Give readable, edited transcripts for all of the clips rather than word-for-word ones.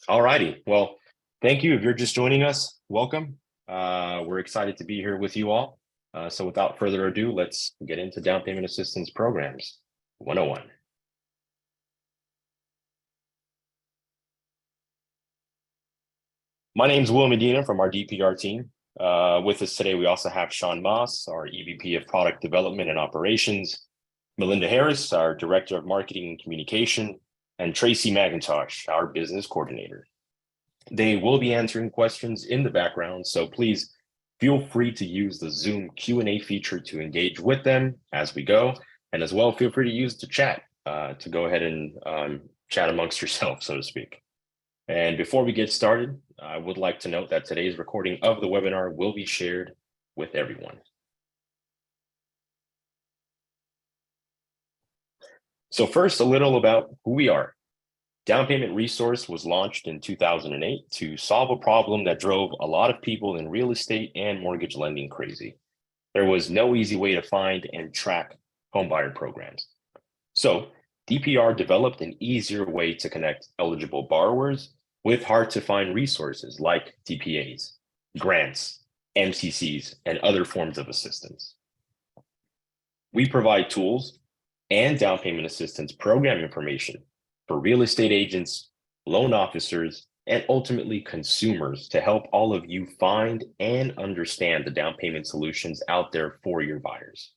All righty. Well, thank you. If you're just joining us, welcome. We're excited to be here with you all. So without further ado, let's get into down payment assistance programs 101. My name's Will Medina from our DPR team. With us today, we also have Sean Moss, our EVP of Product Development and Operations, Melinda Harris, our Director of Marketing and Communication, and Tracy McIntosh, our Business Coordinator. They will be answering questions in the background, so please feel free to use the Zoom Q&A feature to engage with them as we go, and as well, feel free to use the chat to go ahead and chat amongst yourselves, so to speak. And before we get started, I would like to note that today's recording of the webinar will be shared with everyone. So first, a little about who we are. Down Payment Resource was launched in 2008 to solve a problem that drove a lot of people in real estate and mortgage lending crazy. There was no easy way to find and track homebuyer programs. So DPR developed an easier way to connect eligible borrowers with hard-to-find resources like TPAs, grants, MCCs, and other forms of assistance. We provide tools and down payment assistance program information for real estate agents, loan officers, and ultimately consumers to help all of you find and understand the down payment solutions out there for your buyers.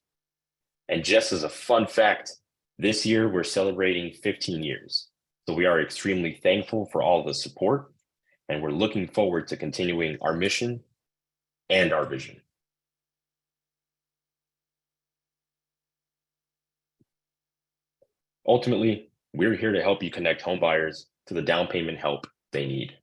And just as a fun fact, this year we're celebrating 15 years. So we are extremely thankful for all the support, and we're looking forward to continuing our mission and our vision. Ultimately, we're here to help you connect home buyers to the down payment help they need.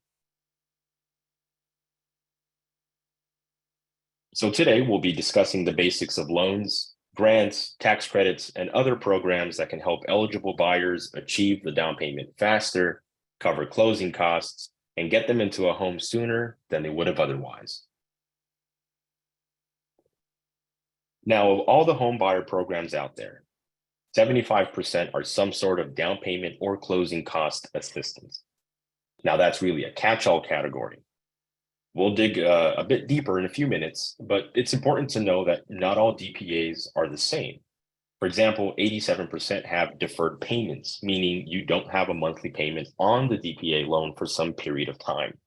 So today we'll be discussing the basics of loans, grants, tax credits, and other programs that can help eligible buyers achieve the down payment faster, cover closing costs, and get them into a home sooner than they would have otherwise. Now, of all the home buyer programs out there, 75% are some sort of down payment or closing cost assistance. Now, that's really a catch-all category. We'll dig a bit deeper in a few minutes, but it's important to know that not all DPAs are the same. For example, 87% have deferred payments, meaning you don't have a monthly payment on the DPA loan for some period of time.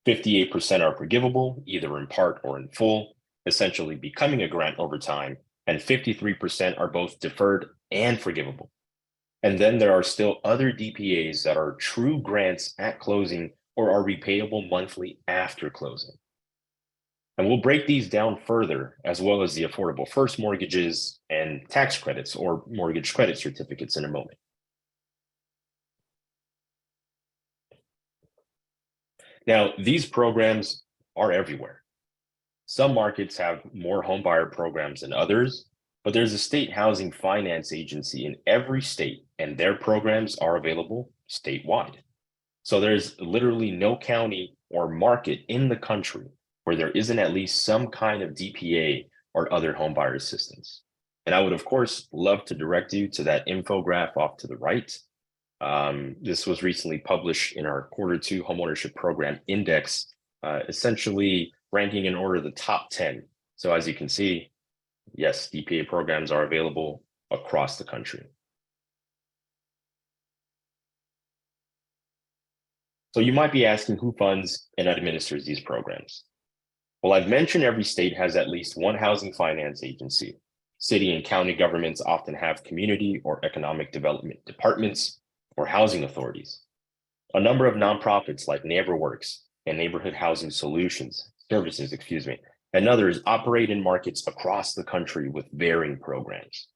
58% are forgivable, either in part or in full, essentially becoming a grant over time, and 53% are both deferred and forgivable. And then there are still other DPAs that are true grants at closing or are repayable monthly after closing. And we'll break these down further, as well as the affordable first mortgages and tax credits or mortgage credit certificates in a moment. Now, these programs are everywhere. Some markets have more homebuyer programs than others, but there's a state housing finance agency in every state, and their programs are available statewide. So there's literally no county or market in the country where there isn't at least some kind of DPA or other homebuyer assistance. And I would, of course, love to direct you to that infographic off to the right. This was recently published in our Q2 homeownership program index, essentially ranking in order the top 10. So as you can see, yes, DPA programs are available across the country. So you might be asking who funds and administers these programs. Well, I've mentioned every state has at least one housing finance agency. City and county governments often have community or economic development departments or housing authorities. A number of nonprofits like NeighborWorks and Neighborhood Housing Services, and others operate in markets across the country with varying programs.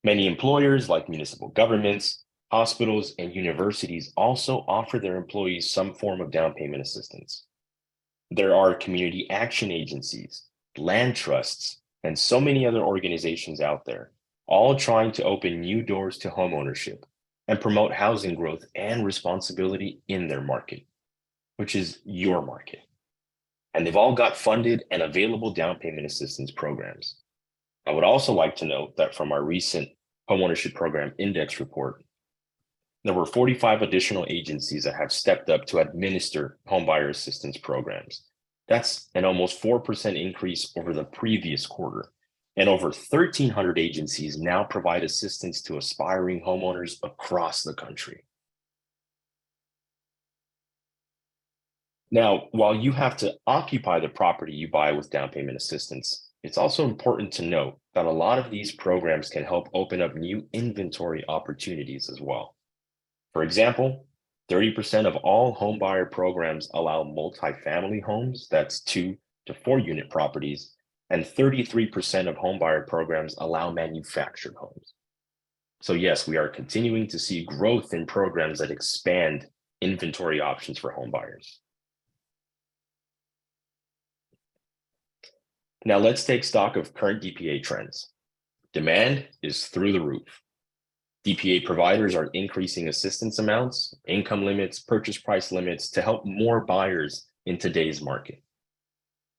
Many employers like municipal governments, hospitals, and universities also offer their employees some form of down payment assistance. There are community action agencies, land trusts, and so many other organizations out there, all trying to open new doors to homeownership and promote housing growth and responsibility in their market, which is your market. And they've all got funded and available down payment assistance programs. I would also like to note that from our recent homeownership program index report, There were 45 additional agencies that have stepped up to administer homebuyer assistance programs. That's an almost 4% increase over the previous quarter. And over 1,300 agencies now provide assistance to aspiring homeowners across the country. Now, while you have to occupy the property you buy with down payment assistance, it's also important to note that a lot of these programs can help open up new inventory opportunities as well. For example, 30% of all homebuyer programs allow multifamily homes, that's 2 to 4 unit properties, and 33% of homebuyer programs allow manufactured homes. So yes, we are continuing to see growth in programs that expand inventory options for homebuyers. Now let's take stock of current DPA trends. Demand is through the roof. DPA providers are increasing assistance amounts, income limits, purchase price limits to help more buyers in today's market.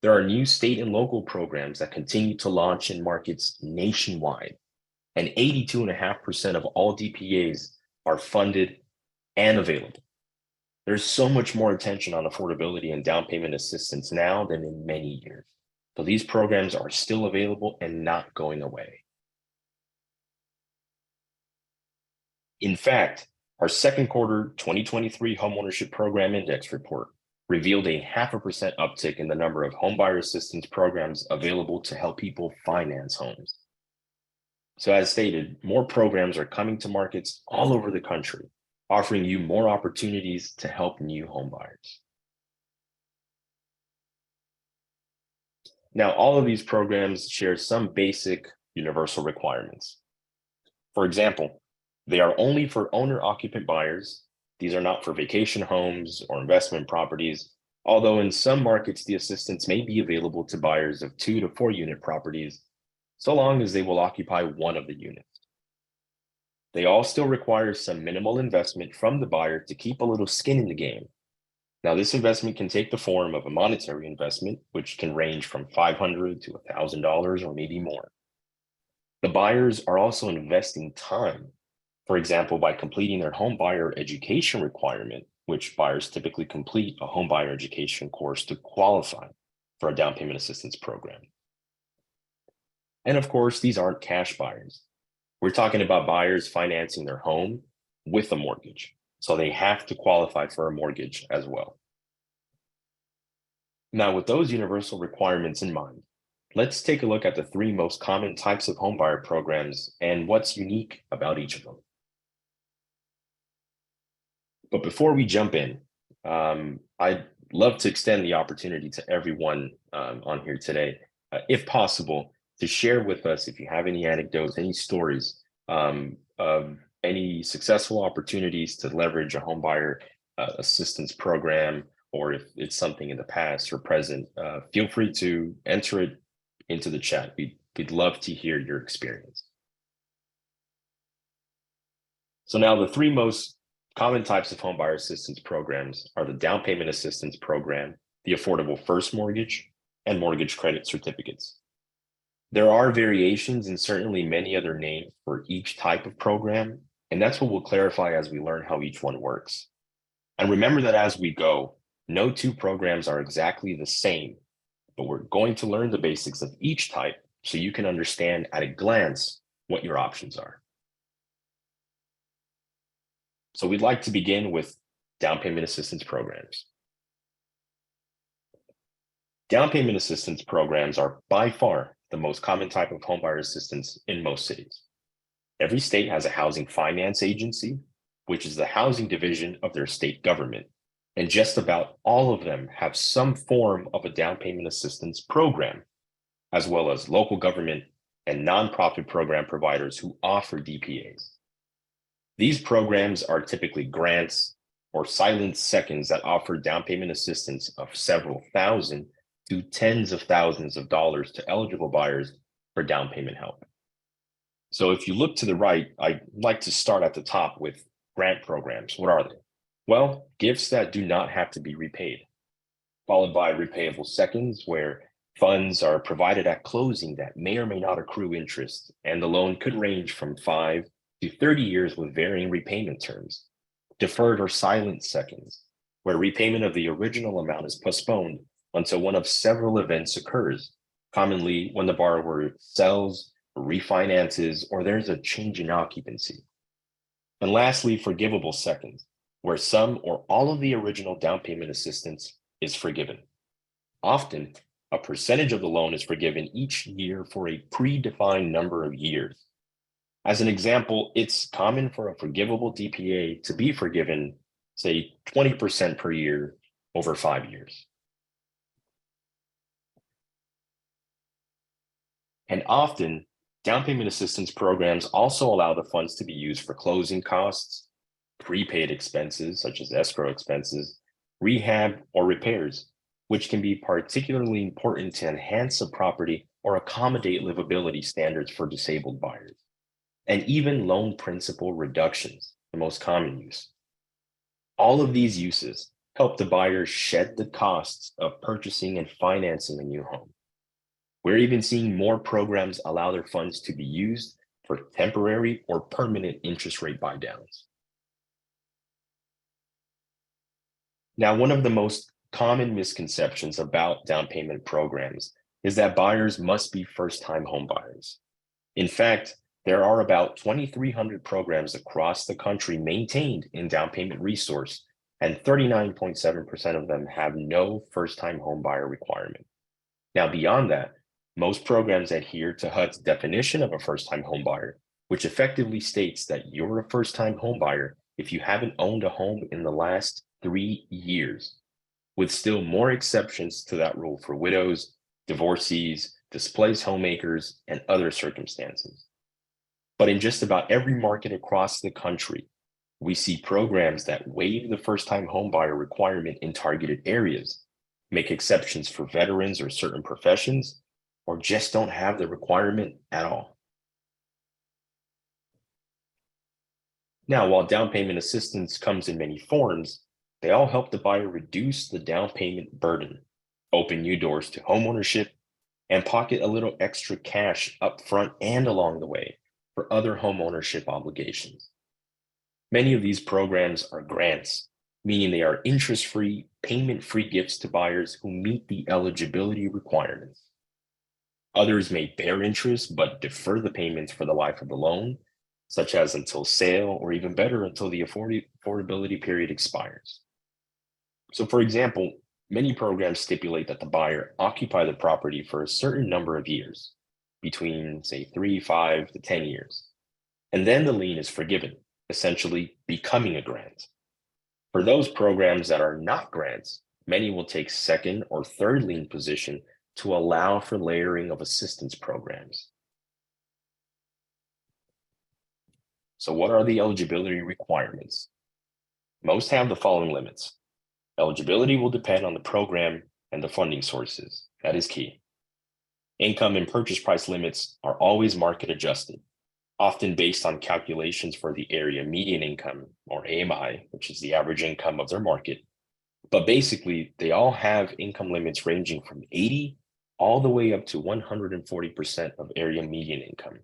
There are new state and local programs that continue to launch in markets nationwide, and 82.5% of all DPAs are funded and available. There's so much more attention on affordability and down payment assistance now than in many years. So these programs are still available and not going away. In fact, our second quarter 2023 homeownership program index report revealed a 0.5% uptick in the number of homebuyer assistance programs available to help people finance homes. So as stated, more programs are coming to markets all over the country, offering you more opportunities to help new homebuyers. Now, all of these programs share some basic universal requirements. For example, they are only for owner-occupant buyers. These are not for vacation homes or investment properties, although in some markets, the assistance may be available to buyers of 2 to 4 unit properties, so long as they will occupy one of the units. They all still require some minimal investment from the buyer to keep a little skin in the game. Now, this investment can take the form of a monetary investment, which can range from $500 to $1,000 or maybe more. The buyers are also investing time, for example, by completing their home buyer education requirement, which buyers typically complete a home buyer education course to qualify for a down payment assistance program. And of course, these aren't cash buyers. We're talking about buyers financing their home with a mortgage. So they have to qualify for a mortgage as well. Now, with those universal requirements in mind, let's take a look at the 3 most common types of homebuyer programs and what's unique about each of them. But before we jump in, I'd love to extend the opportunity to everyone on here today, if possible, to share with us if you have any anecdotes, any stories of any successful opportunities to leverage a homebuyer assistance program, or if it's something in the past or present, feel free to enter it into the chat. We'd love to hear your experience. So now the 3 most common types of homebuyer assistance programs are the down payment assistance program, the affordable first mortgage, and mortgage credit certificates. There are variations and certainly many other names for each type of program, and that's what we'll clarify as we learn how each one works. And remember that as we go, no 2 programs are exactly the same, but we're going to learn the basics of each type so you can understand at a glance what your options are. So we'd like to begin with down payment assistance programs. Down payment assistance programs are by far the most common type of homebuyer assistance in most cities. Every state has a housing finance agency, which is the housing division of their state government, and just about all of them have some form of a down payment assistance program, as well as local government and nonprofit program providers who offer DPAs. These programs are typically grants or silent seconds that offer down payment assistance of several thousand to tens of thousands of dollars to eligible buyers for down payment help. So if you look to the right, I'd like to start at the top with grant programs. What are they? Well, gifts that do not have to be repaid, followed by repayable seconds, where funds are provided at closing that may or may not accrue interest, and the loan could range from 5 to 30 years with varying repayment terms. deferred or silent seconds, where repayment of the original amount is postponed until one of several events occurs, commonly when the borrower sells, refinances, or there's a change in occupancy. And lastly, forgivable seconds, where some or all of the original down payment assistance is forgiven. Often, a percentage of the loan is forgiven each year for a predefined number of years. As an example, it's common for a forgivable DPA to be forgiven, say, 20% per year over 5 years. And often, down payment assistance programs also allow the funds to be used for closing costs, prepaid expenses such as escrow expenses, rehab, or repairs, which can be particularly important to enhance a property or accommodate livability standards for disabled buyers, and even loan principal reductions, the most common use. All of these uses help the buyer shed the costs of purchasing and financing a new home. We're even seeing more programs allow their funds to be used for temporary or permanent interest rate buydowns. Now, one of the most common misconceptions about down payment programs is that buyers must be first-time home buyers. In fact, there are about 2,300 programs across the country maintained in down payment resource, and 39.7% of them have no first-time home buyer requirement. Now, beyond that, most programs adhere to HUD's definition of a first-time home buyer, which effectively states that you're a first-time home buyer if you haven't owned a home in the last 3 years, with still more exceptions to that rule for widows, divorcees, displaced homemakers, and other circumstances. But in just about every market across the country, we see programs that waive the first-time homebuyer requirement in targeted areas, make exceptions for veterans or certain professions, or just don't have the requirement at all. Now, while down payment assistance comes in many forms, they all help the buyer reduce the down payment burden, open new doors to homeownership, and pocket a little extra cash up front and along the way for other homeownership obligations. Many of these programs are grants, meaning they are interest-free, payment-free gifts to buyers who meet the eligibility requirements. Others may bear interest but defer the payments for the life of the loan, such as until sale, or even better, until the affordability period expires. So, for example, many programs stipulate that the buyer occupy the property for a certain number of years, between, say, 3, 5 to 10 years. And then the lien is forgiven, essentially becoming a grant. For those programs that are not grants, many will take second or third lien position to allow for layering of assistance programs. So what are the eligibility requirements? Most have the following limits. Eligibility will depend on the program and the funding sources. That is key. Income and purchase price limits are always market adjusted, often based on calculations for the area median income, or AMI, which is the average income of their market. But basically, they all have income limits ranging from 80 all the way up to 140% of area median income,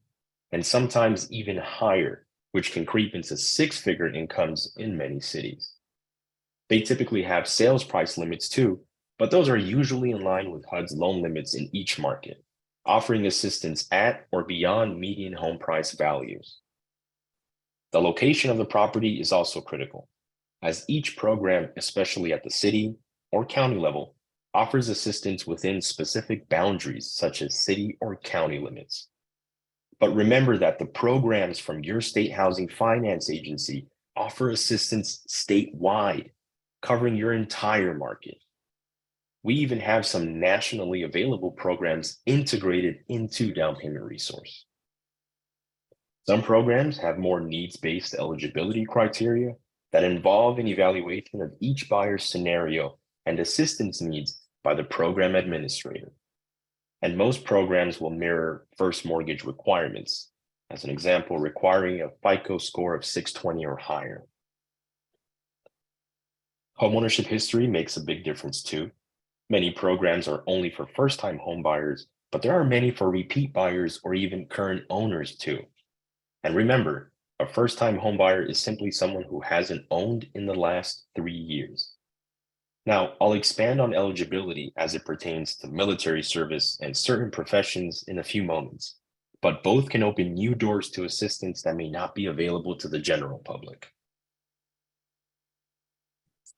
and sometimes even higher, which can creep into six-figure incomes in many cities. They typically have sales price limits too, but those are usually in line with HUD's loan limits in each market, offering assistance at or beyond median home price values. The location of the property is also critical, as each program, especially at the city or county level, offers assistance within specific boundaries such as city or county limits. But remember that the programs from your state housing finance agency offer assistance statewide, covering your entire market. We even have some nationally available programs integrated into down payment resource. Some programs have more needs-based eligibility criteria that involve an evaluation of each buyer's scenario and assistance needs by the program administrator. And most programs will mirror first mortgage requirements, as an example, requiring a FICO score of 620 or higher. Homeownership history makes a big difference too. Many programs are only for first-time home buyers, but there are many for repeat buyers or even current owners too. And remember, A first-time homebuyer is simply someone who hasn't owned in the last 3 years. Now, I'll expand on eligibility as it pertains to military service and certain professions in a few moments, but both can open new doors to assistance that may not be available to the general public.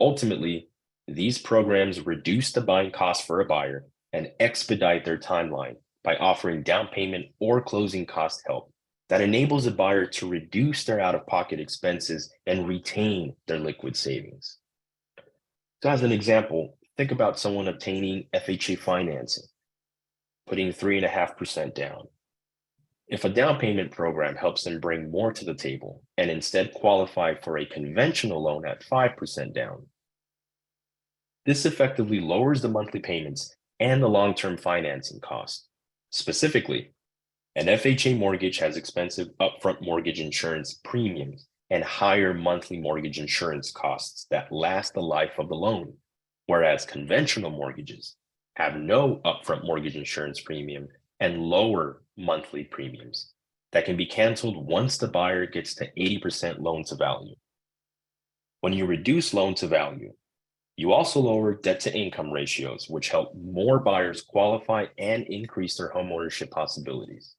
Ultimately, these programs reduce the buying cost for a buyer and expedite their timeline by offering down payment or closing cost help that enables a buyer to reduce their out-of-pocket expenses and retain their liquid savings. So as an example, think about someone obtaining FHA financing, putting 3.5% down. If a down payment program helps them bring more to the table and instead qualify for a conventional loan at 5% down, this effectively lowers the monthly payments and the long-term financing cost. Specifically, an FHA mortgage has expensive upfront mortgage insurance premiums and higher monthly mortgage insurance costs that last the life of the loan, whereas conventional mortgages have no upfront mortgage insurance premium and lower monthly premiums that can be canceled once the buyer gets to 80% loan to value. When you reduce loan to value, you also lower debt to income ratios, which help more buyers qualify and increase their homeownership possibilities.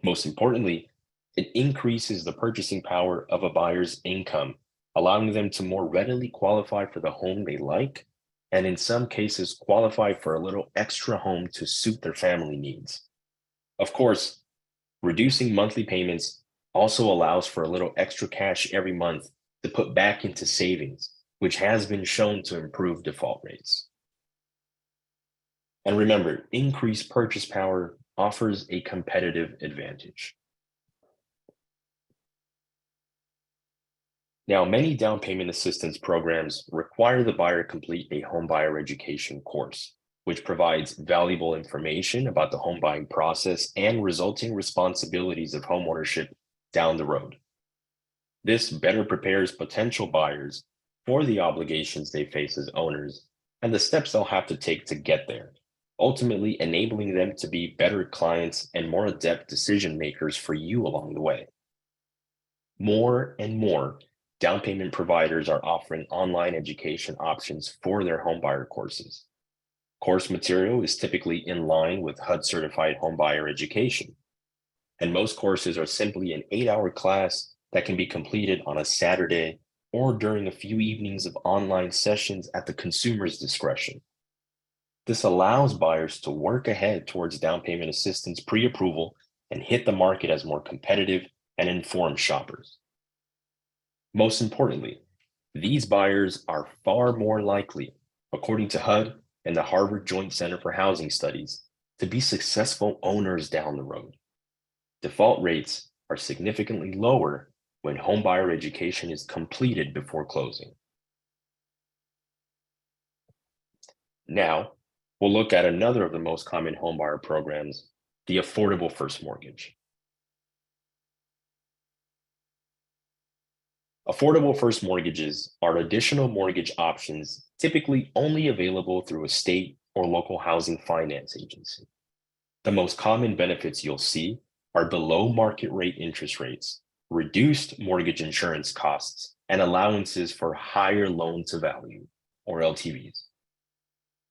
Most importantly, it increases the purchasing power of a buyer's income, allowing them to more readily qualify for the home they like, and in some cases, qualify for a little extra home to suit their family needs. Of course, reducing monthly payments also allows for a little extra cash every month to put back into savings, which has been shown to improve default rates. And remember, increased purchase power offers a competitive advantage. Now, many down payment assistance programs require the buyer complete a home buyer education course, which provides valuable information about the home buying process and resulting responsibilities of homeownership down the road. This better prepares potential buyers for the obligations they face as owners and the steps they'll have to take to get there, ultimately enabling them to be better clients and more adept decision makers for you along the way. More and more down payment providers are offering online education options for their homebuyer courses. Course material is typically in line with HUD certified homebuyer education, and most courses are simply an 8-hour class that can be completed on a Saturday or during a few evenings of online sessions at the consumer's discretion. This allows buyers to work ahead towards down payment assistance pre-approval and hit the market as more competitive and informed shoppers. Most importantly, these buyers are far more likely, according to HUD and the Harvard Joint Center for Housing Studies, to be successful owners down the road. Default rates are significantly lower when homebuyer education is completed before closing. Now, we'll look at another of the most common homebuyer programs, the Affordable First Mortgage. Affordable first mortgages are additional mortgage options typically only available through a state or local housing finance agency. The most common benefits you'll see are below market rate interest rates, reduced mortgage insurance costs, and allowances for higher loan to value, or LTVs.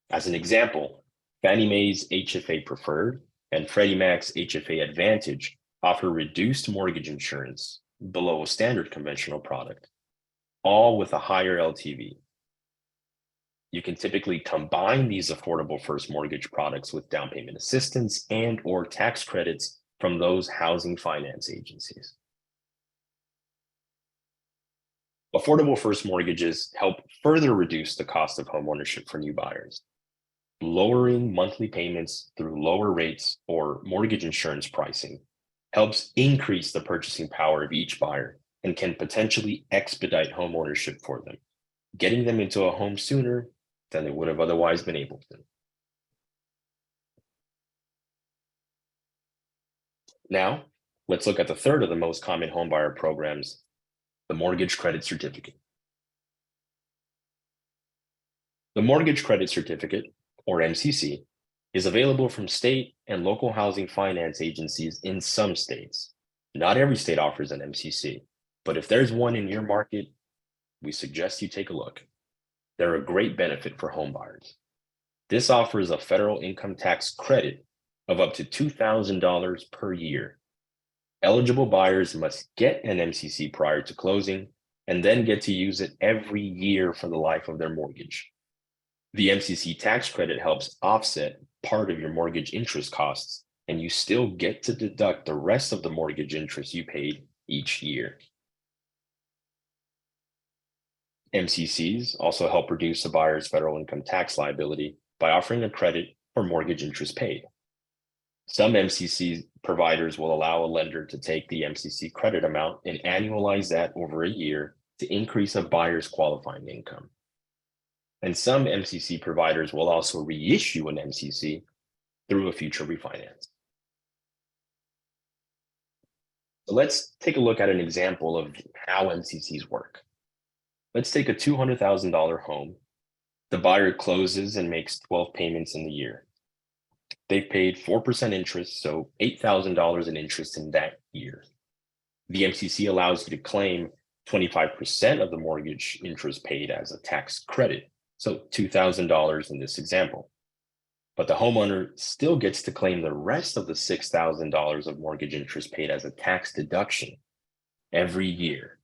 As an example, Fannie Mae's HFA Preferred and Freddie Mac's HFA Advantage offer reduced mortgage insurance below a standard conventional product, all with a higher LTV. You can typically combine these affordable first mortgage products with down payment assistance and/or tax credits from those housing finance agencies. Affordable first mortgages help further reduce the cost of homeownership for new buyers. Lowering monthly payments through lower rates or mortgage insurance pricing helps increase the purchasing power of each buyer and can potentially expedite homeownership for them, getting them into a home sooner than they would have otherwise been able to. Now, let's look at the third of the most common homebuyer programs, the Mortgage Credit Certificate. The Mortgage Credit Certificate, or MCC, is available from state and local housing finance agencies in some states. Not every state offers an MCC, But if there's one in your market, we suggest you take a look. They're a great benefit for home buyers. This offers a federal income tax credit of up to $2,000 per year. Eligible buyers must get an MCC prior to closing and then get to use it every year for the life of their mortgage. The MCC tax credit helps offset part of your mortgage interest costs, and you still get to deduct the rest of the mortgage interest you paid each year. MCCs also help reduce a buyer's federal income tax liability by offering a credit for mortgage interest paid. Some MCC providers will allow a lender to take the MCC credit amount and annualize that over a year to increase a buyer's qualifying income. And some MCC providers will also reissue an MCC through a future refinance. So let's take a look at an example of how MCCs work. Let's take a $200,000 home. The buyer closes and makes 12 payments in the year. They've paid 4% interest, so $8,000 in interest in that year. The MCC allows you to claim 25% of the mortgage interest paid as a tax credit, so $2,000 in this example. But the homeowner still gets to claim the rest of the $6,000 of mortgage interest paid as a tax deduction every year.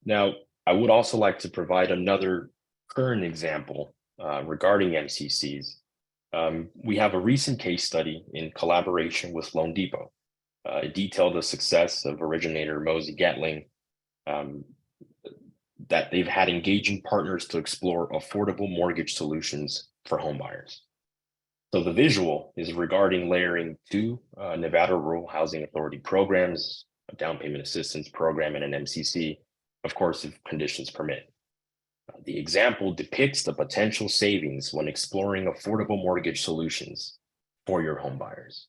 Now, I would also like to provide another current example regarding MCCs. We have a recent case study in collaboration with Loan Depot. It detailed the success of originator Mosey Gatling, that they've had engaging partners to explore affordable mortgage solutions for homebuyers. So the visual is regarding layering two Nevada Rural Housing Authority programs, a down payment assistance program, and an MCC, of course, if conditions permit. The example depicts the potential savings when exploring affordable mortgage solutions for your homebuyers.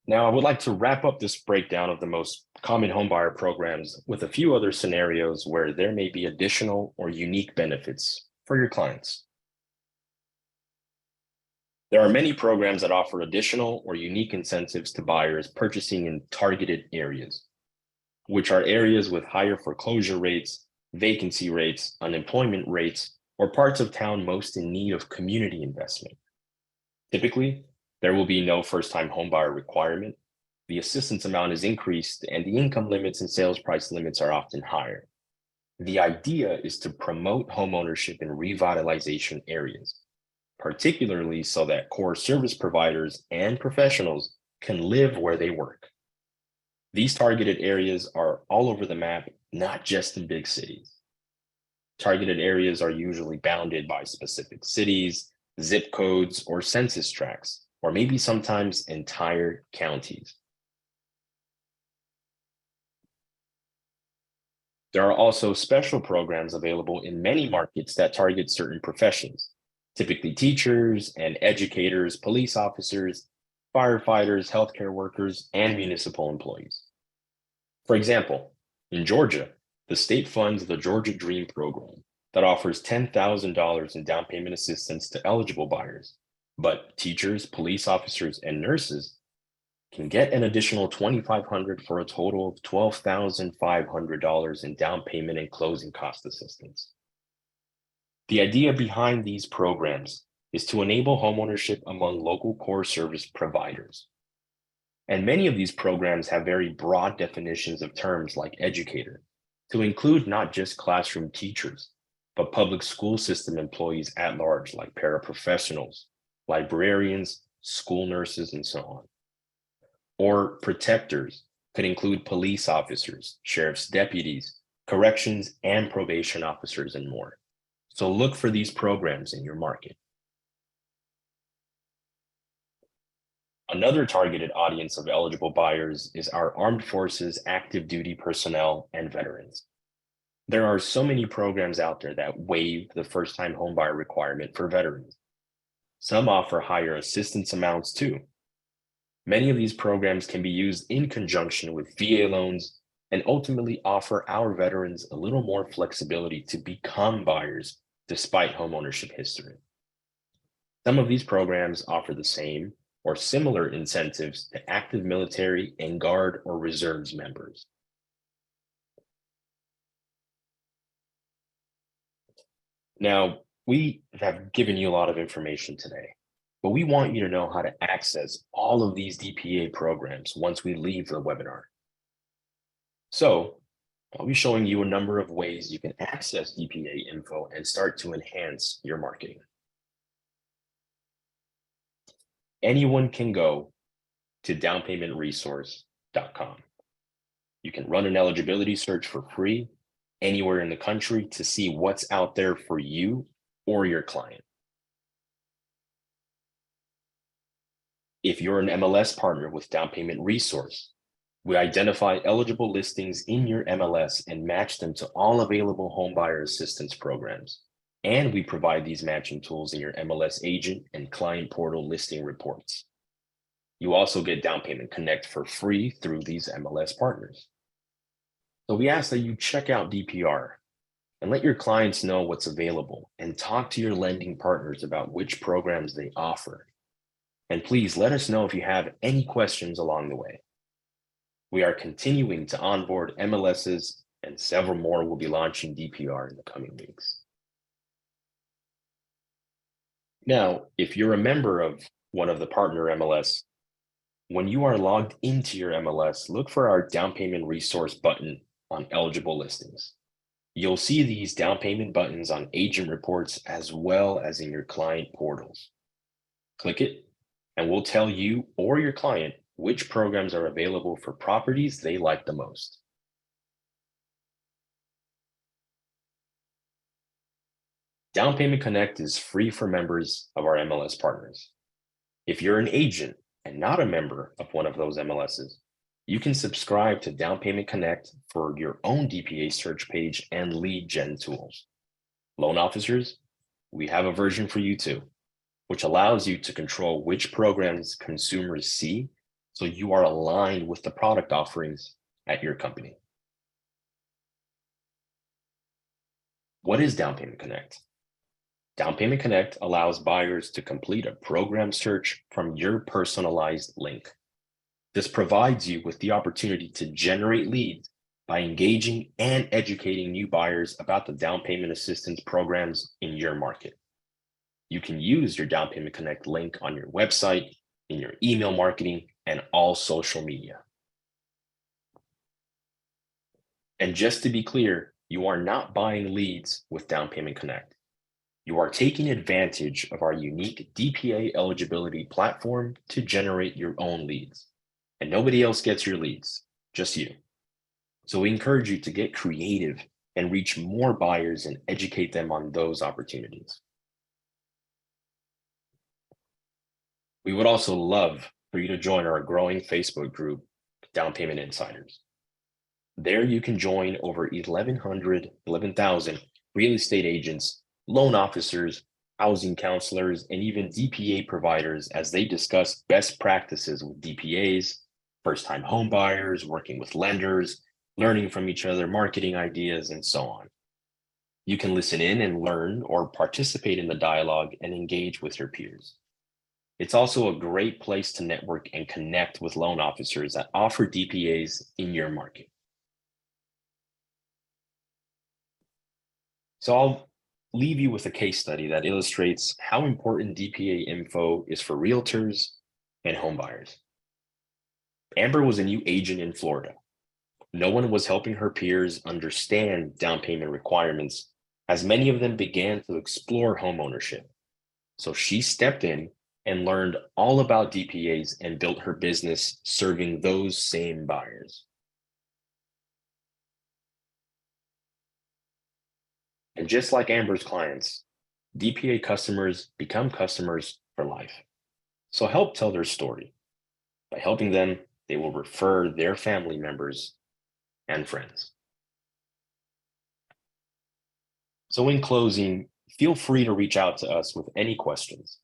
Now, I would like to wrap up this breakdown of the most common homebuyer programs with a few other scenarios where there may be additional or unique benefits for your clients. There are many programs that offer additional or unique incentives to buyers purchasing in targeted areas, which are areas with higher foreclosure rates, vacancy rates, unemployment rates, or parts of town most in need of community investment. Typically, there will be no first-time homebuyer requirement. The assistance amount is increased, and the income limits and sales price limits are often higher. The idea is to promote homeownership in revitalization areas, particularly so that core service providers and professionals can live where they work. These targeted areas are all over the map, not just in big cities. Targeted areas are usually bounded by specific cities, zip codes, or census tracts, or maybe sometimes entire counties. There are also special programs available in many markets that target certain professions, typically teachers and educators, police officers, firefighters, healthcare workers, and municipal employees. For example, in Georgia, the state funds the Georgia Dream program that offers $10,000 in down payment assistance to eligible buyers. But teachers, police officers, and nurses can get an additional $2,500 for a total of $12,500 in down payment and closing cost assistance. The idea behind these programs is to enable homeownership among local core service providers. And many of these programs have very broad definitions of terms like educator, to include not just classroom teachers, but public school system employees at large, like paraprofessionals, librarians, school nurses, and so on. Or protectors could include police officers, sheriff's deputies, corrections and probation officers, and more. So look for these programs in your market. Another targeted audience of eligible buyers is our armed forces, active duty personnel, and veterans. There are so many programs out there that waive the first-time homebuyer requirement for veterans. Some offer higher assistance amounts too. Many of these programs can be used in conjunction with VA loans and ultimately offer our veterans a little more flexibility to become buyers despite homeownership history. Some of these programs offer the same or similar incentives to active military and Guard or Reserves members. Now, we have given you a lot of information today, but we want you to know how to access all of these DPA programs once we leave the webinar. So I'll be showing you a number of ways you can access DPA info and start to enhance your marketing. Anyone can go to downpaymentresource.com. You can run an eligibility search for free anywhere in the country to see what's out there for you or your client. If you're an MLS partner with Down Payment Resource, we identify eligible listings in your MLS and match them to all available home buyer assistance programs. And we provide these matching tools in your MLS agent and client portal listing reports. You also get Down Payment Connect for free through these MLS partners. So we ask that you check out DPR and let your clients know what's available and talk to your lending partners about which programs they offer. And please let us know if you have any questions along the way. We are continuing to onboard MLSs and several more will be launching DPR in the coming weeks. Now, if you're a member of one of the partner MLS, when you are logged into your MLS, look for our Down Payment Resource button on eligible listings. You'll see these down payment buttons on agent reports as well as in your client portals. Click it, and we'll tell you or your client which programs are available for properties they like the most. Down Payment Connect is free for members of our MLS partners. If you're an agent and not a member of one of those MLSs, you can subscribe to Down Payment Connect for your own DPA search page and lead gen tools. Loan officers, we have a version for you too, which allows you to control which programs consumers see so you are aligned with the product offerings at your company. What is Down Payment Connect? Down Payment Connect allows buyers to complete a program search from your personalized link. This provides you with the opportunity to generate leads by engaging and educating new buyers about the down payment assistance programs in your market. You can use your Down Payment Connect link on your website, in your email marketing, and all social media. And just to be clear, you are not buying leads with Down Payment Connect. You are taking advantage of our unique DPA eligibility platform to generate your own leads. And nobody else gets your leads, just you. So we encourage you to get creative and reach more buyers and educate them on those opportunities. We would also love for you to join our growing Facebook group, Down Payment Insiders. There you can join over 11,000 real estate agents, loan officers, housing counselors, and even DPA providers as they discuss best practices with DPAs, first-time home buyers, working with lenders, learning from each other, marketing ideas, and so on. You can listen in and learn or participate in the dialogue and engage with your peers. It's also a great place to network and connect with loan officers that offer DPAs in your market. So I'll leave you with a case study that illustrates how important DPA info is for realtors and home buyers. Amber was a new agent in Florida. No one was helping her peers understand down payment requirements as many of them began to explore homeownership. So she stepped in and learned all about DPAs and built her business serving those same buyers. And just like Amber's clients, DPA customers become customers for life. So help tell their story. By helping them, they will refer their family members and friends. So in closing, feel free to reach out to us with any questions.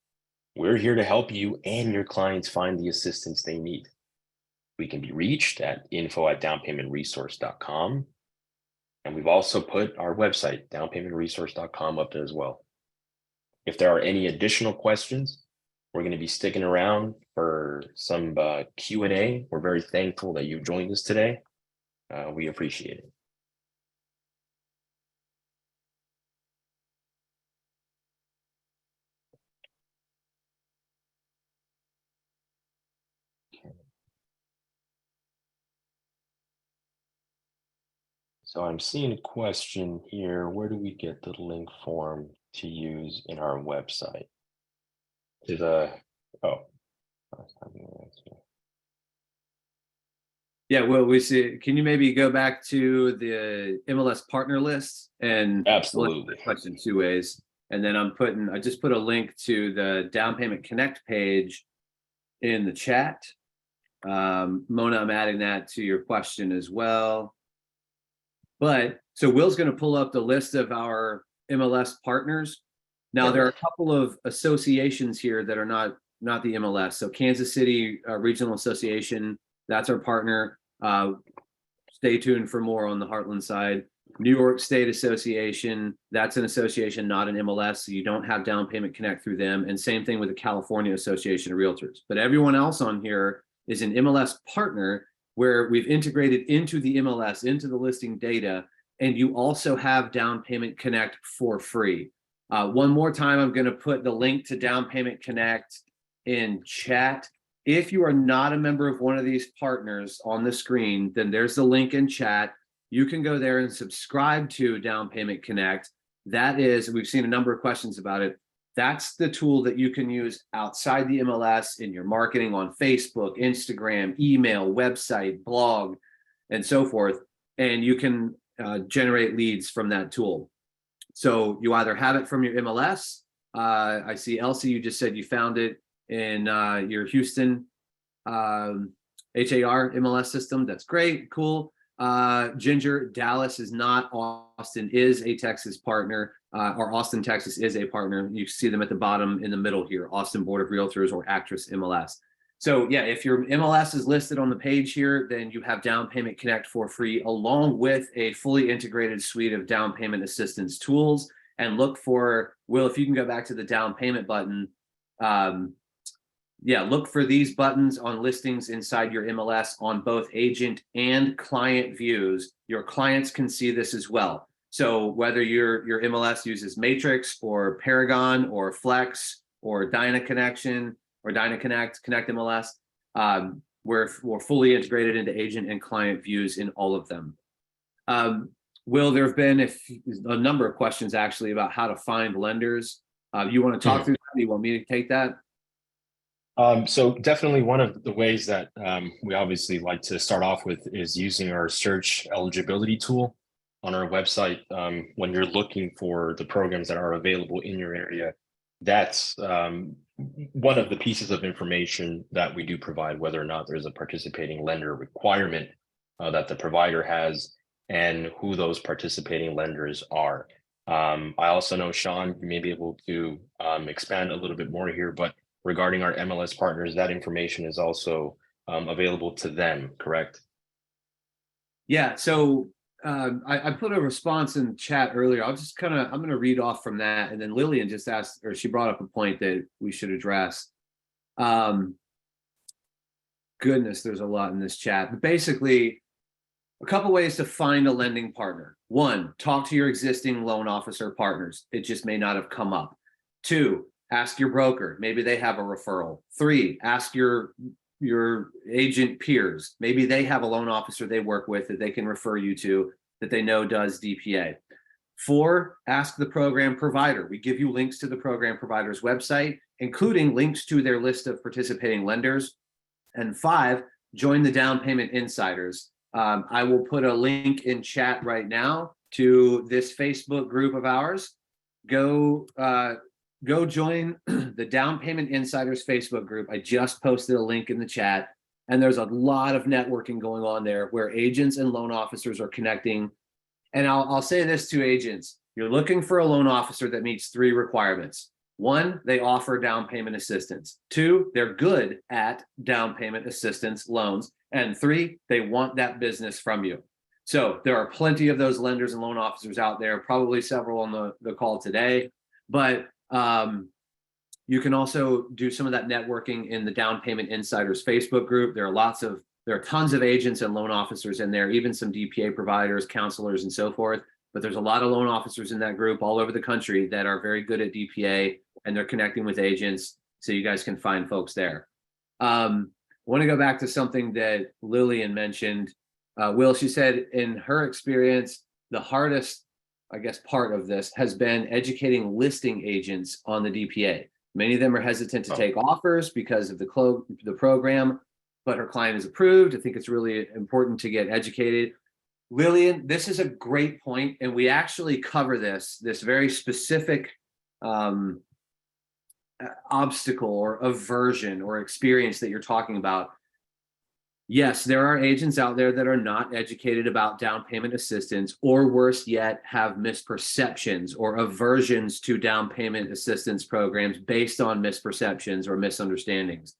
We're here to help you and your clients find the assistance they need. We can be reached at info@downpaymentresource.com. And we've also put our website, downpaymentresource.com, up there as well. If there are any additional questions, we're going to be sticking around for some Q&A. We're very thankful that you joined us today. We appreciate it. So I'm seeing a question here. Where do we get the link form to use in our website? To the, oh. Yeah, well, we see. Can you maybe go back to the MLS partner list and Absolutely. question two ways? And then I just put a link to the Down Payment Connect page in the chat. Mona, I'm adding that to your question as well. But so Will's going to pull up the list of our MLS partners. Now, there are a couple of associations here that are not the MLS. So Kansas City Regional Association, that's our partner. Stay tuned for more on the Heartland side. New York State Association, that's an association, not an MLS. So you don't have Down Payment Connect through them. And same thing with the California Association of Realtors. But everyone else on here is an MLS partner where we've integrated into the MLS, into the listing data, and you also have Down Payment Connect for free. One more time, I'm going to put the link to Down Payment Connect in chat. If you are not a member of one of these partners on the screen, then there's the link in chat. You can go there and subscribe to Down Payment Connect. That is, we've seen a number of questions about it. That's the tool that you can use outside the MLS in your marketing on Facebook, Instagram, email, website, blog, and so forth. And you can generate leads from that tool. So you either have it from your MLS. I see, Elsie, you just said you found it in your Houston HAR MLS system. That's great, cool. Ginger, Dallas is not, Austin is a Texas partner, or Austin, Texas is a partner. You see them at the bottom in the middle here, Austin Board of Realtors or Actress MLS. So yeah, if your MLS is listed on the page here, then you have Down Payment Connect for free, along with a fully integrated suite of down payment assistance tools. And look for, Will, if you can go back to the down payment button, yeah, look for these buttons on listings inside your MLS on both agent and client views. Your clients can see this as well. So whether your MLS uses Matrix or Paragon or Flex or Dyna Connection or Dyna Connect, Connect MLS, we're fully integrated into agent and client views in all of them. Will, there have been a number of questions actually about how to find lenders. You want to talk through that? You want me to take that? So definitely one of the ways that we obviously like to start off with is using our search eligibility tool on our website. When you're looking for the programs that are available in your area, that's one of the pieces of information that we do provide, whether or not there's a participating lender requirement that the provider has and who those participating lenders are. I also know, Sean, you may be able to expand a little bit more here, but regarding our MLS partners, that information is also available to them, correct? Yeah, so I put a response in the chat earlier. I'm going to read off from that. And then Lillian just asked, or she brought up a point that we should address. Goodness, there's a lot in this chat. But basically, a couple ways to find a lending partner. One, talk to your existing loan officer partners. It just may not have come up. Two, ask your broker. Maybe they have a referral. Three, ask your agent peers. Maybe they have a loan officer they work with that they can refer you to that they know does DPA. Four, ask the program provider. We give you links to the program provider's website, including links to their list of participating lenders. And five, join the Down Payment Insiders. I will put a link in chat right now to this Facebook group of ours. Go join the Down Payment Insiders Facebook group. I just posted a link in the chat, and there's a lot of networking going on there where agents and loan officers are connecting. And I'll say this to agents: you're looking for a loan officer that meets three requirements. One, they offer down payment assistance. Two, they're good at down payment assistance loans. And three, they want that business from you. So there are plenty of those lenders and loan officers out there, probably several on the call today, but you can also do some of that networking in the Down Payment Insiders Facebook group. There are tons of agents and loan officers in there, even some DPA providers, counselors, and so forth. But there's a lot of loan officers in that group all over the country that are very good at DPA, and they're connecting with agents, so you guys can find folks there. I want to go back to something that Lillian mentioned. Will, she said in her experience, the hardest, I guess, part of this has been educating listing agents on the DPA. Many of them are hesitant to take offers because of the program, but her client is approved. I think it's really important to get educated. Lillian, this is a great point, and we actually cover this very specific obstacle or aversion or experience that you're talking about. Yes, there are agents out there that are not educated about down payment assistance, or worse yet, have misperceptions or aversions to down payment assistance programs based on misperceptions or misunderstandings.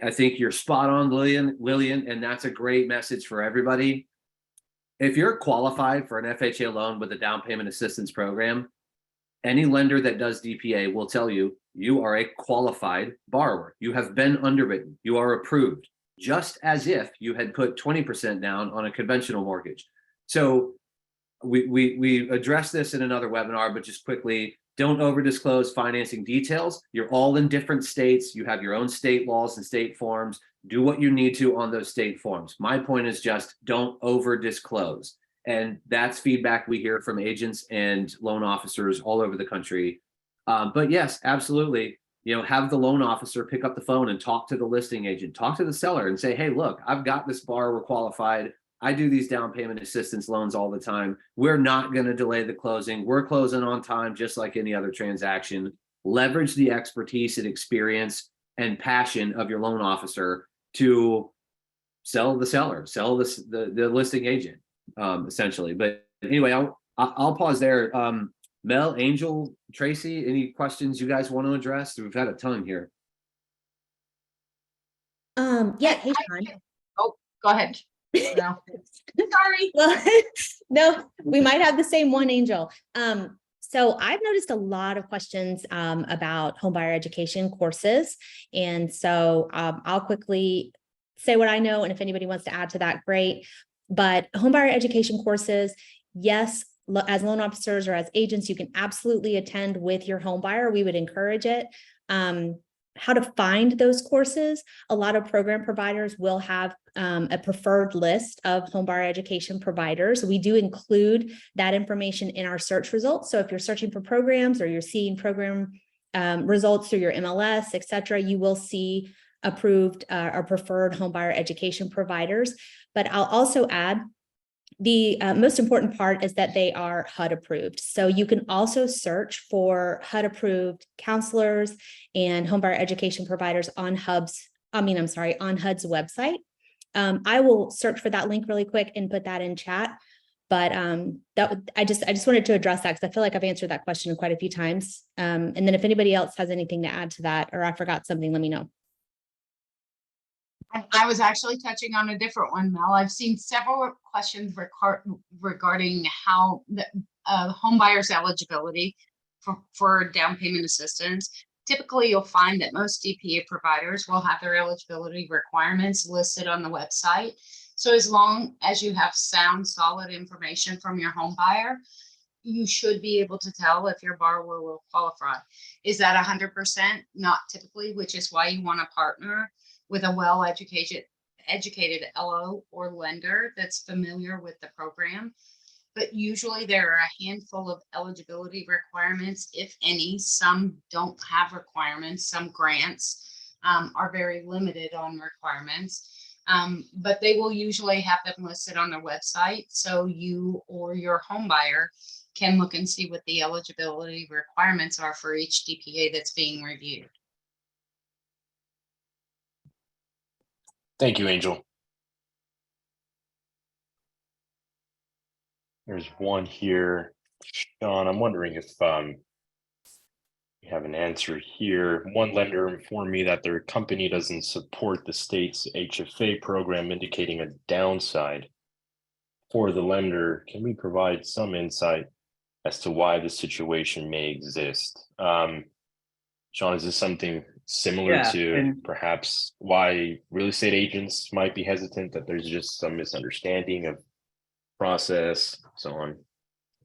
I think you're spot on, Lillian, and that's a great message for everybody. If you're qualified for an FHA loan with a down payment assistance program, any lender that does DPA will tell you, you are a qualified borrower. You have been underwritten. You are approved, just as if you had put 20% down on a conventional mortgage. So we addressed this in another webinar, but just quickly, don't over disclose financing details. You're all in different states. You have your own state laws and state forms. Do what you need to on those state forms. My point is just don't over disclose. And that's feedback we hear from agents and loan officers all over the country. But yes, absolutely. Have the loan officer pick up the phone and talk to the listing agent, talk to the seller and say, hey, look, I've got this borrower qualified. I do these down payment assistance loans all the time. We're not going to delay the closing. We're closing on time, just like any other transaction. Leverage the expertise and experience and passion of your loan officer to sell the seller, sell the listing agent, essentially. But anyway, I'll pause there. Mel, Angel, Tracy, any questions you guys want to address? We've had a ton here. Yeah, hey, Sean. Oh, go ahead. No. Sorry. Well, no, we might have the same one, Angel. So I've noticed a lot of questions about homebuyer education courses. And so I'll quickly say what I know. And if anybody wants to add to that, great. But homebuyer education courses, yes, as loan officers or as agents, you can absolutely attend with your home buyer. We would encourage it. How to find those courses. A lot of program providers will have a preferred list of home buyer education providers. We do include that information in our search results. So if you're searching for programs or you're seeing program results through your MLS, et cetera, you will see approved or preferred home buyer education providers. But I'll also add, the most important part is that they are HUD approved. So you can also search for HUD approved counselors and homebuyer education providers on HUD's website. I will search for that link really quick and put that in chat. But I just wanted to address that because I feel like I've answered that question quite a few times. And then if anybody else has anything to add to that, or I forgot something, let me know. I was actually touching on a different one, Mel. I've seen several questions regarding how the home buyer's eligibility for down payment assistance. Typically, you'll find that most DPA providers will have their eligibility requirements listed on the website. So as long as you have sound, solid information from your home buyer, you should be able to tell if your borrower will qualify. Is that 100%? Not typically, which is why you want to partner with a well-educated LO or lender that's familiar with the program. But usually there are a handful of eligibility requirements, if any. Some don't have requirements. Some grants are very limited on requirements, but they will usually have them listed on their website. So you or your home buyer can look and see what the eligibility requirements are for each DPA that's being reviewed. Thank you, Angel. There's one here. Sean, I'm wondering if you have an answer here. One lender informed me that their company doesn't support the state's HFA program, indicating a downside. for the lender, can we provide some insight as to why the situation may exist? Sean, is this something similar Yeah, to and perhaps why real estate agents might be hesitant, that there's just some misunderstanding of process, so on?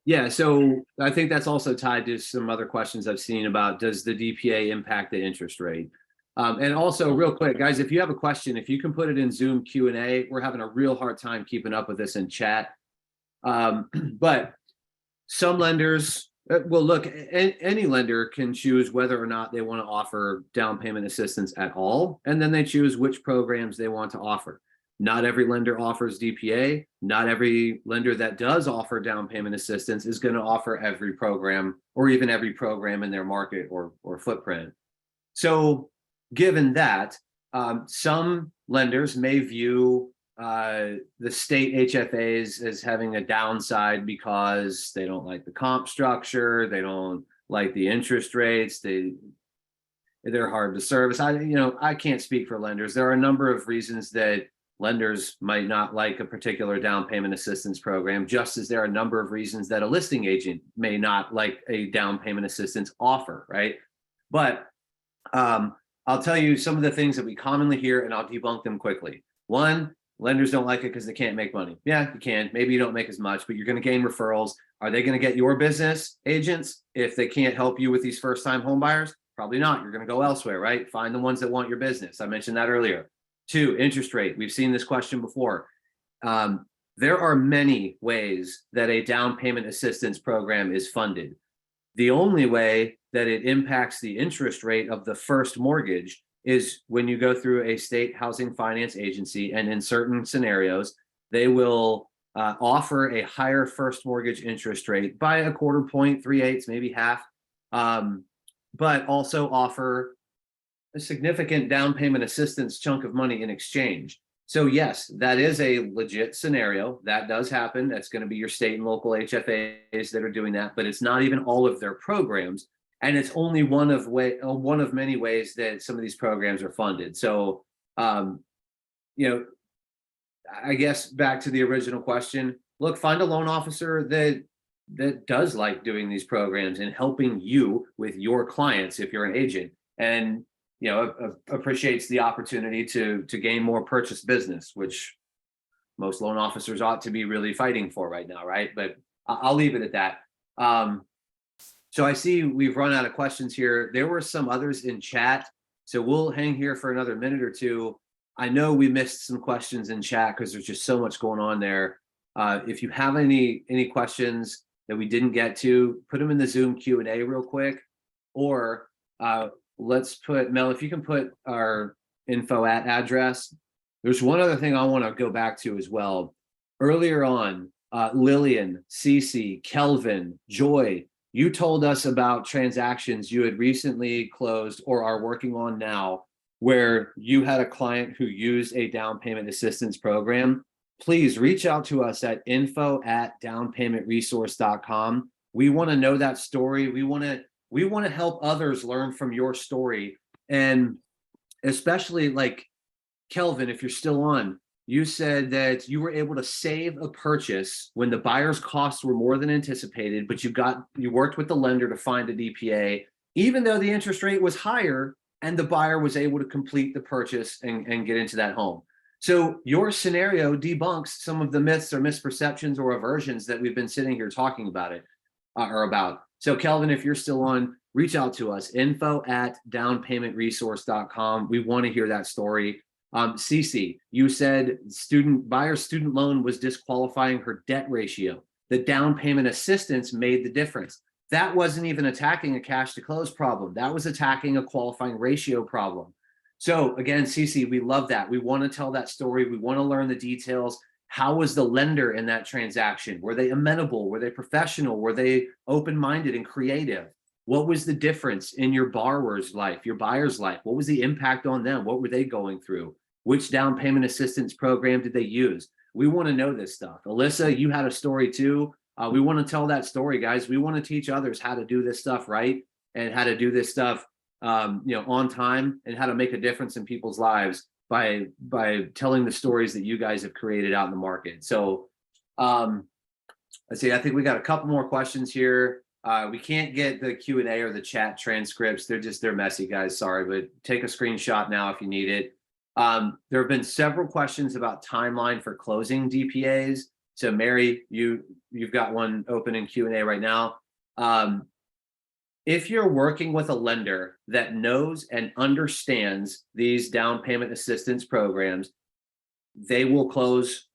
yeah, so I think that's also tied to some other questions I've seen about, does the DPA impact the interest rate? And also real quick, guys, if you have a question, if you can put it in Zoom Q&A, we're having a real hard time keeping up with this in chat. But some lenders, well, look, any lender can choose whether or not they want to offer down payment assistance at all, and then they choose which programs they want to offer. Not every lender offers DPA. Not every lender that does offer down payment assistance is going to offer every program, or even every program in their market or footprint. So given that, some lenders may view the state HFAs as having a downside because they don't like the comp structure, they don't like the interest rates, they're hard to service. I can't speak for lenders. There are a number of reasons that lenders might not like a particular down payment assistance program, just as there are a number of reasons that a listing agent may not like a down payment assistance offer, right? But I'll tell you some of the things that we commonly hear, and I'll debunk them quickly. One, lenders don't like it because they can't make money. Yeah, you can. Maybe you don't make as much, but you're going to gain referrals. Are they going to get your business, agents, if they can't help you with these first-time home buyers? Probably not. You're going to go elsewhere, right? Find the ones that want your business. I mentioned that earlier. Two, interest rate. We've seen this question before. There are many ways that a down payment assistance program is funded. The only way that it impacts the interest rate of the first mortgage is when you go through a state housing finance agency, and in certain scenarios, they will offer a higher first mortgage interest rate by a quarter point, 3/8, maybe half, but also offer a significant down payment assistance chunk of money in exchange. So yes, that is a legit scenario. That does happen. That's going to be your state and local HFAs that are doing that, but it's not even all of their programs. And it's only one of many ways that some of these programs are funded. So, I guess back to the original question, look, find a loan officer that does like doing these programs and helping you with your clients if you're an agent, and appreciates the opportunity to gain more purchase business, which most loan officers ought to be really fighting for right now, right? But I'll leave it at that. So I see we've run out of questions here. There were some others in chat, so we'll hang here for another minute or two. I know we missed some questions in chat because there's just so much going on there. If you have any questions that we didn't get to, put them in the Zoom Q&A real quick, or let's put, Mel, if you can put our info at address. There's one other thing I want to go back to as well. Earlier on, Lillian, Cece, Kelvin, Joy, you told us about transactions you had recently closed or are working on now where you had a client who used a down payment assistance program. Please reach out to us at info@downpaymentresource.com. We want to know that story. We want to help others learn from your story. And especially like Kelvin, if you're still on, you said that you were able to save a purchase when the buyer's costs were more than anticipated, but you worked with the lender to find a DPA, even though the interest rate was higher, and the buyer was able to complete the purchase and get into that home. So your scenario debunks some of the myths or misperceptions or aversions that we've been sitting here talking about about. So Kelvin, if you're still on, reach out to us, info@downpaymentresource.com. We want to hear that story. Cece, you said buyer's student loan was disqualifying her debt ratio. The down payment assistance made the difference. That wasn't even attacking a cash to close problem. That was attacking a qualifying ratio problem. So again, Cece, we love that. We want to tell that story. We want to learn the details. How was the lender in that transaction? Were they amenable? Were they professional? Were they open-minded and creative? What was the difference in your borrower's life, your buyer's life? What was the impact on them? What were they going through? Which down payment assistance program did they use? We want to know this stuff. Alyssa, you had a story too. We want to tell that story, guys. We want to teach others how to do this stuff right and how to do this stuff on time, and how to make a difference in people's lives by telling the stories that you guys have created out in the market. So Let's see, I think we got a couple more questions here. We can't get the Q&A or the chat transcripts. They're messy, guys. Sorry, but take a screenshot now if you need it. There have been several questions about timeline for closing DPAs. So Mary, you've got one open in Q&A right now. If you're working with a lender that knows and understands these down payment assistance programs, they will close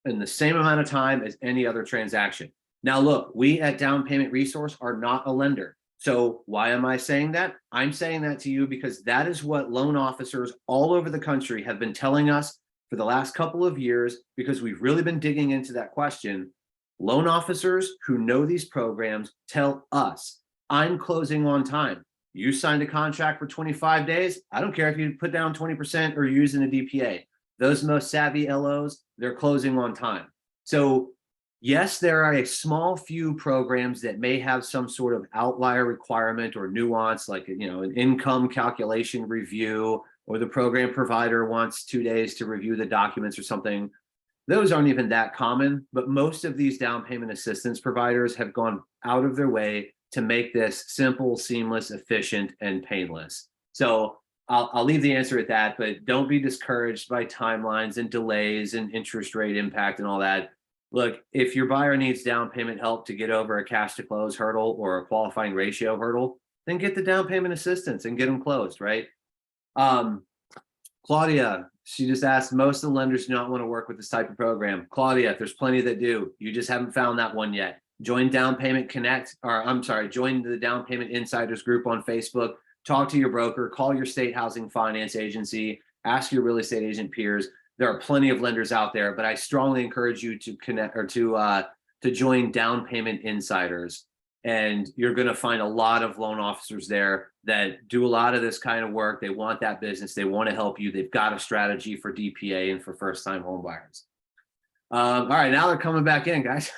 in the same amount of time as any other transaction. Now, look, we at Down Payment Resource are not a lender. So why am I saying that? I'm saying that to you because that is what loan officers all over the country have been telling us for the last couple of years, because we've really been digging into that question. Loan officers who know these programs tell us, I'm closing on time. You signed a contract for 25 days. I don't care if you put down 20% or you're using a DPA. Those most savvy LOs, they're closing on time. So yes, there are a small few programs that may have some sort of outlier requirement or nuance, like an income calculation review, or the program provider wants 2 days to review the documents or something. Those aren't even that common, but most of these down payment assistance providers have gone out of their way to make this simple, seamless, efficient, and painless. So I'll leave the answer at that, but don't be discouraged by timelines and delays and interest rate impact and all that. Look, if your buyer needs down payment help to get over a cash to close hurdle or a qualifying ratio hurdle, then get the down payment assistance and get them closed, right? Claudia, she just asked, most of the lenders do not want to work with this type of program. Claudia, there's plenty that do. You just haven't found that one yet. Join Down Payment Connect, or I'm sorry, join the Down Payment Insiders group on Facebook. Talk to your broker, call your state housing finance agency, ask your real estate agent peers. There are plenty of lenders out there, but I strongly encourage you to connect or to join Down Payment Insiders. And you're going to find a lot of loan officers there that do a lot of this kind of work. They want that business. They want to help you. They've got a strategy for DPA and for first-time home buyers. All right, now they're coming back in, guys.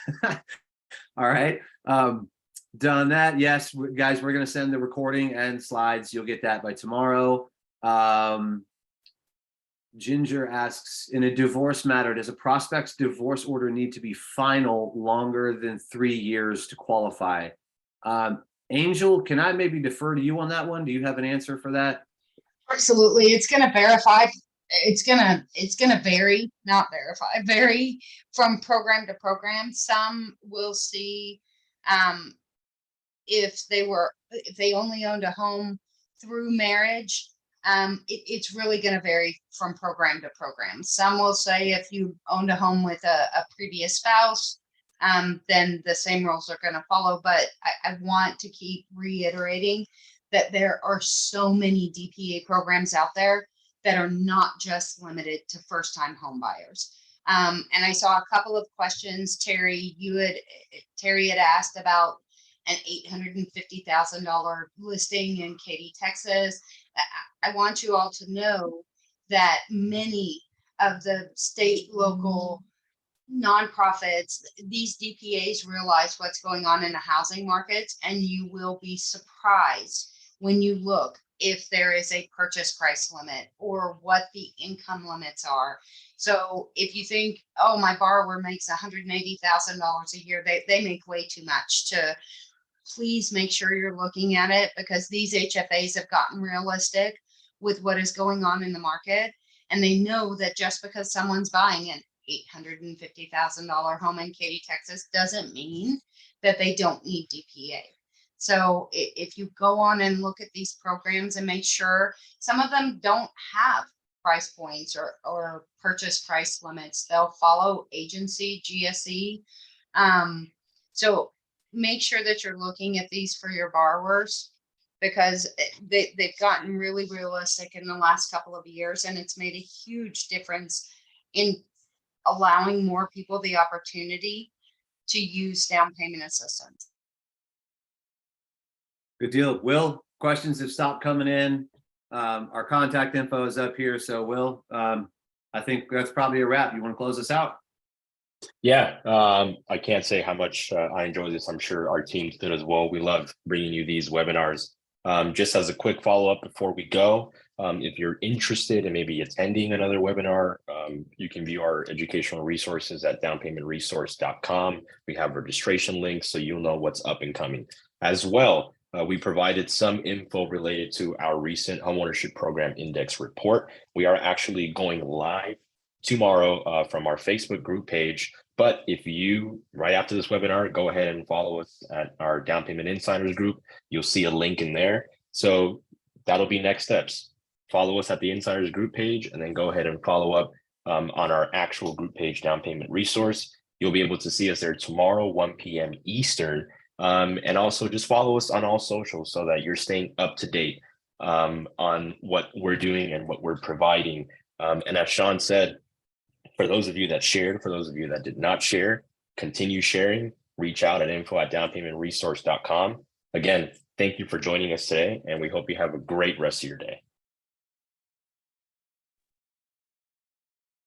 All right. Done that. Yes, guys, we're going to send the recording and slides. You'll get that by tomorrow. Ginger asks, in a divorce matter, does a prospect's divorce order need to be final longer than 3 years to qualify? Angel, can I maybe defer to you on that one? Do you have an answer for that? Absolutely. It's going to verify. It's going to vary, not verify, vary from program to program. Some will see if they only owned a home through marriage. It's really going to vary from program to program. Some will say if you owned a home with a previous spouse, then the same rules are going to follow. But I want to keep reiterating that there are so many DPA programs out there that are not just limited to first-time home buyers. And I saw a couple of questions. Terry had asked about an $850,000 listing in Katy, Texas. I want you all to know that many of the state, local nonprofits, these DPAs realize what's going on in the housing markets, and you will be surprised when you look if there is a purchase price limit or what the income limits are. So if you think, oh, my borrower makes $180,000 a year, they make way too much to. Please make sure you're looking at it, because these HFAs have gotten realistic with what is going on in the market. And they know that just because someone's buying an $850,000 home in Katy, Texas, doesn't mean that they don't need DPA. So if you go on and look at these programs and make sure, some of them don't have price points or purchase price limits. They'll follow agency, GSE. So make sure that you're looking at these for your borrowers, because they've gotten really realistic in the last couple of years, and it's made a huge difference in allowing more people the opportunity to use down payment assistance. Good deal. Will, questions have stopped coming in. Our contact info is up here. So Will, I think that's probably a wrap. You want to close us out? Yeah, I can't say how much I enjoy this. I'm sure our team did as well. We love bringing you these webinars. Just as a quick follow-up before we go, If you're interested in maybe attending another webinar, you can view our educational resources at downpaymentresource.com. We have registration links so you'll know what's up and coming. As well, we provided some info related to our recent homeownership program index report. We are actually going live tomorrow from our Facebook group page. But if you, right after this webinar, go ahead and follow us at our Down Payment Insiders group, you'll see a link in there. So that'll be next steps. Follow us at the Insiders group page, and then go ahead and follow up on our actual group page, Down Payment Resource. You'll be able to see us there tomorrow, 1 p.m. Eastern. And also just follow us on all socials so that you're staying up to date on what we're doing and what we're providing. And as Sean said, for those of you that shared, for those of you that did not share, continue sharing. Reach out at info@downpaymentresource.com. Again, thank you for joining us today, and we hope you have a great rest of your day.